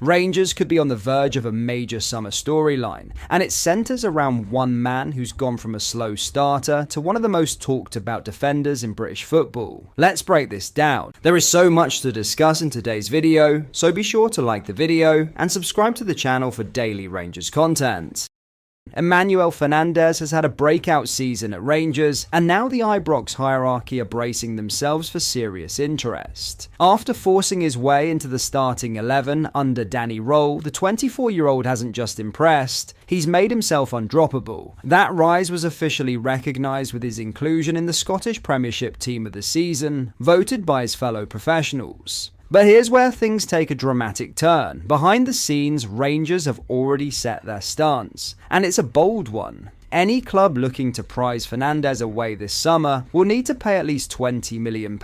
Rangers could be on the verge of a major summer storyline, and it centres around one man who's gone from a slow starter to one of the most talked about defenders in British football. Let's break this down. There is so much to discuss in today's video, so be sure to like the video and subscribe to the channel for daily Rangers content. Emmanuel Fernandez has had a breakout season at Rangers, and now the Ibrox hierarchy are bracing themselves for serious interest. After forcing his way into the starting 11 under Danny Röhl, the 24-year-old hasn't just impressed, he's made himself undroppable. That rise was officially recognised with his inclusion in the Scottish Premiership Team of the Season, voted by his fellow professionals. But here's where things take a dramatic turn. Behind the scenes, Rangers have already set their stance, and it's a bold one. Any club looking to prize Fernandez away this summer will need to pay at least £20 million.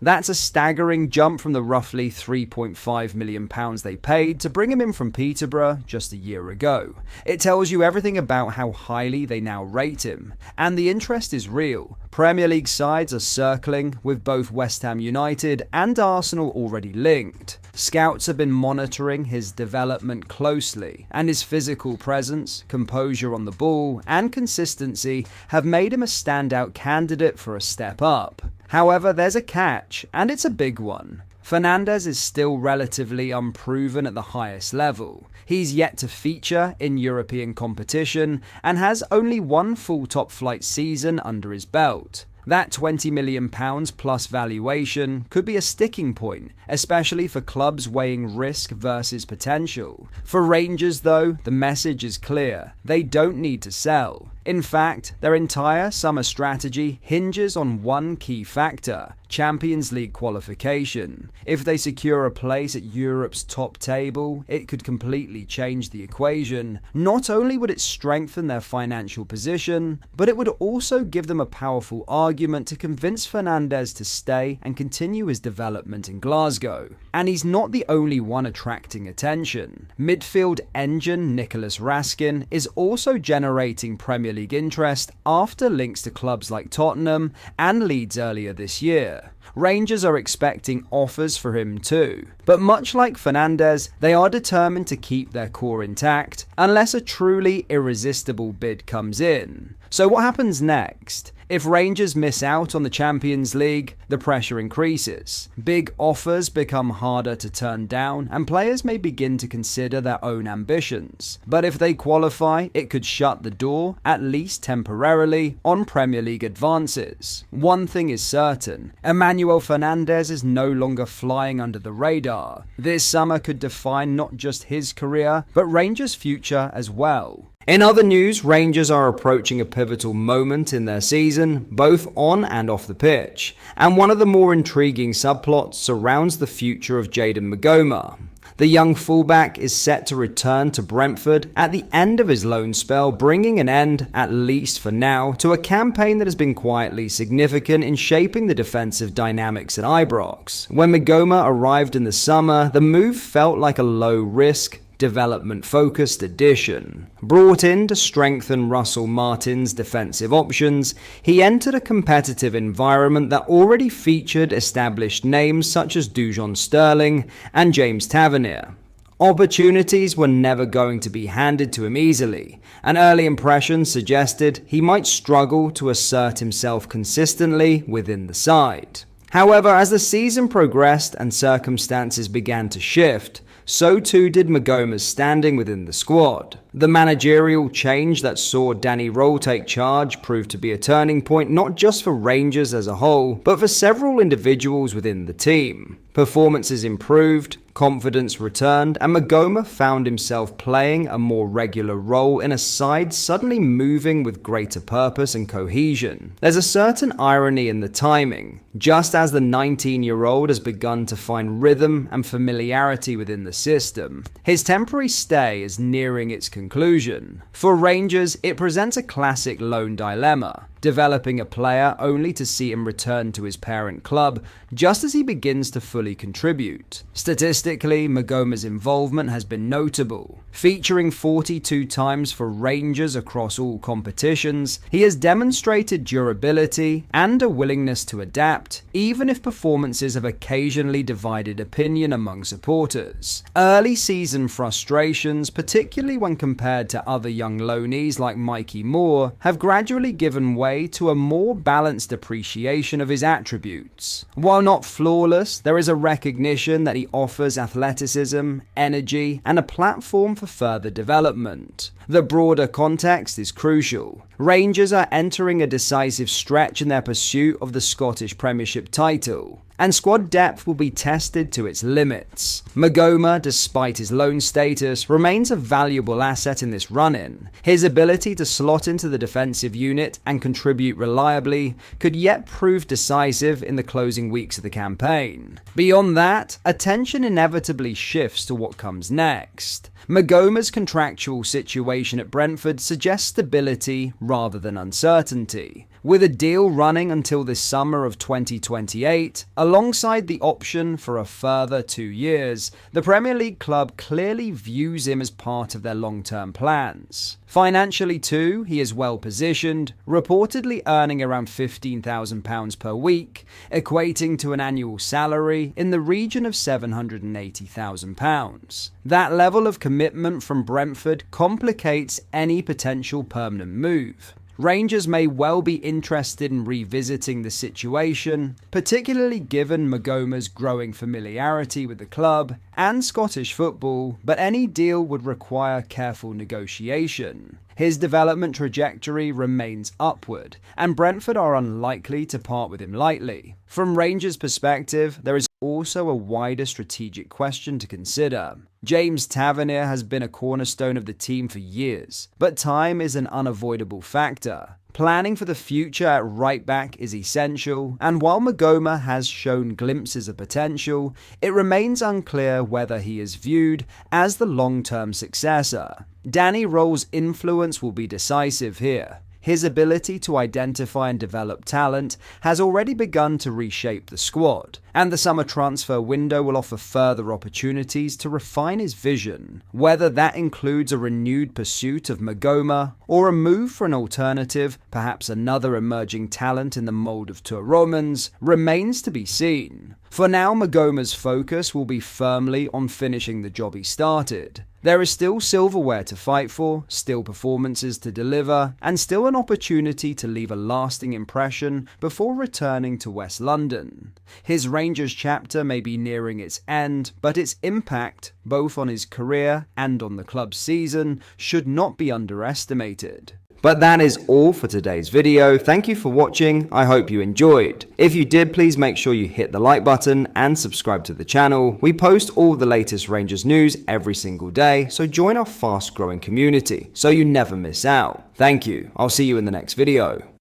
That's a staggering jump from the roughly £3.5 million they paid to bring him in from Peterborough just a year ago. It tells you everything about how highly they now rate him, and the interest is real. Premier League sides are circling, with both West Ham United and Arsenal already linked. Scouts have been monitoring his development closely, and his physical presence, composure on the ball, and consistency have made him a standout candidate for a step up. However, there's a catch, and it's a big one. Fernandez is still relatively unproven at the highest level. He's yet to feature in European competition and has only one full top-flight season under his belt. That £20 million plus valuation could be a sticking point, especially for clubs weighing risk versus potential. For Rangers though, the message is clear. They don't need to sell. In fact, their entire summer strategy hinges on one key factor: Champions League qualification. If they secure a place at Europe's top table, it could completely change the equation. Not only would it strengthen their financial position, but it would also give them a powerful argument to convince Fernandez to stay and continue his development in Glasgow. And he's not the only one attracting attention. Midfield engine Nicholas Raskin is also generating Premier League interest after links to clubs like Tottenham and Leeds earlier this year. Rangers are expecting offers for him too, but much like Fernandez, they are determined to keep their core intact unless a truly irresistible bid comes in. So what happens next? If Rangers miss out on the Champions League, the pressure increases. Big offers become harder to turn down, and players may begin to consider their own ambitions. But if they qualify, it could shut the door, at least temporarily, on Premier League advances. One thing is certain: Emmanuel Fernandez is no longer flying under the radar. This summer could define not just his career, but Rangers' future as well. In other news, Rangers are approaching a pivotal moment in their season, both on and off the pitch, and one of the more intriguing subplots surrounds the future of Jaden McGome. The young fullback is set to return to Brentford at the end of his loan spell, bringing an end, at least for now, to a campaign that has been quietly significant in shaping the defensive dynamics at Ibrox. When McGome arrived in the summer, the move felt like a low-risk, development-focused addition. Brought in to strengthen Russell Martin's defensive options, he entered a competitive environment that already featured established names such as Dujon Sterling and James Tavernier. Opportunities were never going to be handed to him easily, and early impressions suggested he might struggle to assert himself consistently within the side. However, as the season progressed and circumstances began to shift, so too did McGome's standing within the squad. The managerial change that saw Danny Röhl take charge proved to be a turning point not just for Rangers as a whole, but for several individuals within the team. Performances improved, confidence returned, and McGome found himself playing a more regular role in a side suddenly moving with greater purpose and cohesion. There's a certain irony in the timing. Just as the 19-year-old has begun to find rhythm and familiarity within the system, his temporary stay is nearing its conclusion. For Rangers, it presents a classic loan dilemma: developing a player only to see him return to his parent club just as he begins to fully contribute. Statistically, Domestically, McGome's involvement has been notable. Featuring 42 times for Rangers across all competitions, he has demonstrated durability and a willingness to adapt, even if performances have occasionally divided opinion among supporters. Early season frustrations, particularly when compared to other young loanees like Mikey Moore, have gradually given way to a more balanced appreciation of his attributes. While not flawless, there is a recognition that he offers athleticism, energy, and a platform for further development. The broader context is crucial. Rangers are entering a decisive stretch in their pursuit of the Scottish Premiership title, and squad depth will be tested to its limits. McGome, despite his loan status, remains a valuable asset in this run-in. His ability to slot into the defensive unit and contribute reliably could yet prove decisive in the closing weeks of the campaign. Beyond that, attention inevitably shifts to what comes next. McGome's contractual situation at Brentford suggests stability rather than uncertainty, with a deal running until the summer of 2028, alongside the option for a further 2 years. The Premier League club clearly views him as part of their long-term plans. Financially too, he is well positioned, reportedly earning around £15,000 per week, equating to an annual salary in the region of £780,000. That level of commitment from Brentford complicates any potential permanent move. Rangers may well be interested in revisiting the situation, particularly given McGome's growing familiarity with the club and Scottish football, but any deal would require careful negotiation. His development trajectory remains upward, and Brentford are unlikely to part with him lightly. From Rangers' perspective, there is also a wider strategic question to consider. James Tavernier has been a cornerstone of the team for years, but time is an unavoidable factor. Planning for the future at right back is essential, and while McGome has shown glimpses of potential, it remains unclear whether he is viewed as the long-term successor. Danny Roll's influence will be decisive here. His ability to identify and develop talent has already begun to reshape the squad, and the summer transfer window will offer further opportunities to refine his vision. Whether that includes a renewed pursuit of McGome or a move for an alternative, perhaps another emerging talent in the mould of Tour Romans, remains to be seen. For now, McGome's focus will be firmly on finishing the job he started. There is still silverware to fight for, still performances to deliver, and still an opportunity to leave a lasting impression before returning to West London. His Rangers chapter may be nearing its end, but its impact, both on his career and on the club's season, should not be underestimated. But that is all for today's video. Thank you for watching. I hope you enjoyed. If you did, please make sure you hit the like button and subscribe to the channel. We post all the latest Rangers news every single day, so join our fast growing community so you never miss out. Thank you. I'll see you in the next video.